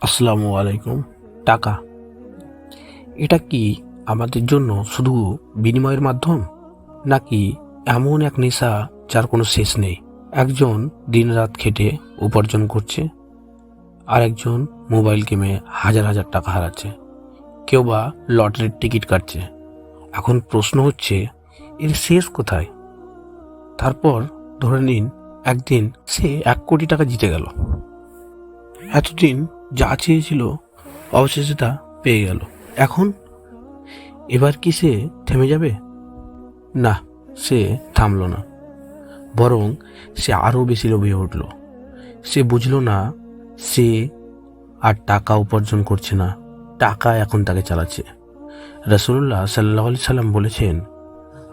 আসসালামু আলাইকুম। টাকা এটা কি আমাদের জন্য শুধু বিনিময়ের মাধ্যম, নাকি এমন এক নেশা যার কোনো শেষ নেই? একজন দিনরাত খেটে উপার্জন করছে, আর একজন মোবাইল গেমে হাজার হাজার টাকা হারাচ্ছে, কেউ বা লটারির টিকিট কাটছে। এখন প্রশ্ন হচ্ছে, এর শেষ কোথায়? তারপর ধরে নিন একদিন সে 1 কোটি টাকা জিতে গেল। এতদিন যা চেয়েছিল অবশেষে তা পেয়ে গেল। এবার কি সে থেমে যাবে? না, সে থামল না, বরং সে আরো বেশি লোভে উঠল। সে বুঝল না সে আর টাকা উপার্জন করছে না, টাকা এখন তাকে চালাচ্ছে। রাসূলুল্লাহ সাল্লাল্লাহু আলাইহি সাল্লাম বলেছেন,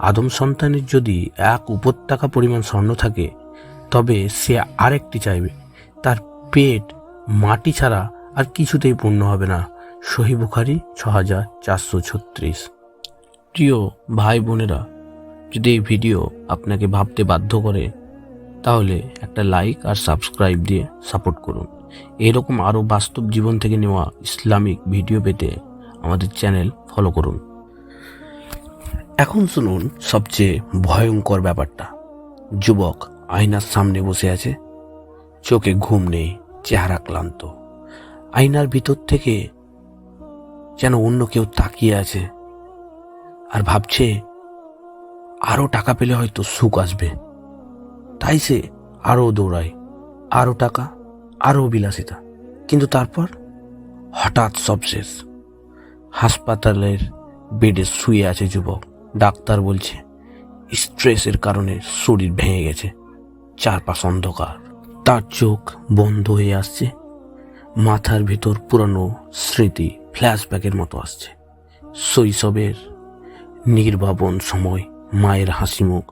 আদম সন্তানের যদি 1 উপত্যকা পরিমাণ স্বর্ণ থাকে, তবে সে আরেকটি চাইবে। তার পেট মাটি ছাড়া আর কিছুতেই পূর্ণ হবে না। সহিহ বুখারী 6436। প্রিয় ভাই বোনেরা, যদি এই ভিডিও আপনাকে ভাবতে বাধ্য করে, তাহলে একটা লাইক আর সাবস্ক্রাইব দিয়ে সাপোর্ট করুন। এরকম আরও বাস্তব জীবন থেকে নেওয়া ইসলামিক ভিডিও পেতে আমাদের চ্যানেল ফলো করুন। এখন শুনুন সবচেয়ে ভয়ঙ্কর ব্যাপারটা। যুবক আয়নার সামনে বসে আছে, চোখে ঘুম নেই, চেহারা ক্লান্ত। আয়নার ভিতর থেকে যেন অন্য কেউ তাকিয়ে আছে আর ভাবছে আরো টাকা পেলে হয়তো সুখ আসবে। তাই সে আরো দৌড়ায়, আরো টাকা, আরো বিলাসিতা। কিন্তু তারপর হঠাৎ সব শেষ। হাসপাতালের বেডে শুয়ে আছে যুবক। ডাক্তার বলছে স্ট্রেসের কারণে শরীর ভেঙে গেছে, চারপাশ অন্ধকার। তার চোখ বন্ধ হয়ে আসছে, মাথার ভিতর পুরানো স্মৃতি ফ্ল্যাশব্যাকের মতো আসছে। শৈশবের নির্বাপন সময়, মায়ের হাসি মুখ,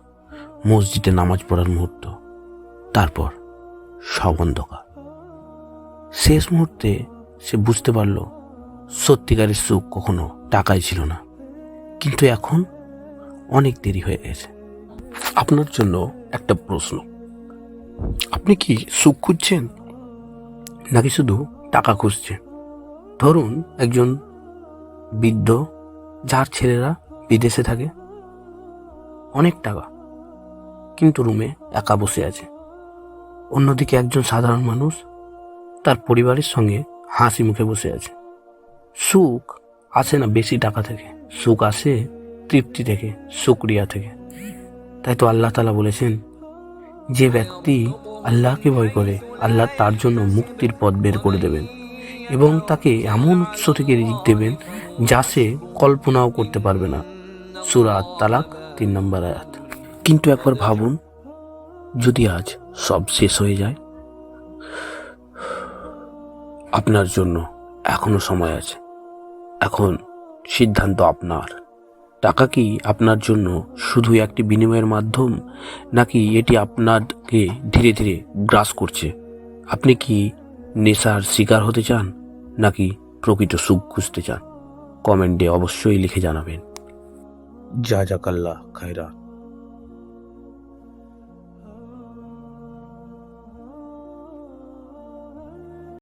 মসজিদে নামাজ পড়ার মুহূর্ত। তারপর সব অন্ধকার। শেষ মুহূর্তে সে বুঝতে পারল সত্যিকারের সুখ কখনো টাকায় ছিল না। কিন্তু এখন অনেক দেরি হয়ে গেছে। আপনার জন্য একটা প্রশ্ন, আপনি কি সুখ খুঁজছেন, নাকি শুধু টাকা খুঁজছেন? ধরুন একজন বৃদ্ধ যার ছেলেরা বিদেশে থাকে, অনেক টাকা, কিন্তু রুমে একা বসে আছে। অন্যদিকে একজন সাধারণ মানুষ তার পরিবারের সঙ্গে হাসি মুখে বসে আছে। সুখ আসে না বেশি টাকা থেকে, সুখ আসে তৃপ্তি থেকে, শুকরিয়া থেকে। তাই তো আল্লাহ তাআলা বলেছেন, যে ব্যক্তি আল্লাহকে ভয় করে, আল্লাহ তার জন্য মুক্তির পথ বের করে দেবেন এবং তাকে এমন উৎস থেকে রিজিক দেবেন যা সে কল্পনাও করতে পারবে না। সূরা আত-তালাক 3 নম্বর আয়াত। কিন্তু একবার ভাবুন, যদি আজ সব শেষ হয়ে যায়? আপনার জন্য এখনো সময় আছে। এখন সিদ্ধান্ত আপনার। টাকা কি আপনার জন্য শুধু একটি বিনিময়ের মাধ্যম, নাকি এটি আপনাকে ধীরে ধীরে গ্রাস করছে? আপনি কি নেশার শিকার হতে চান, নাকি প্রকৃত সুখ খুঁজতে চান? কমেন্টে অবশ্যই লিখে জানাবেন। জাযাকাল্লাহ খায়রাত।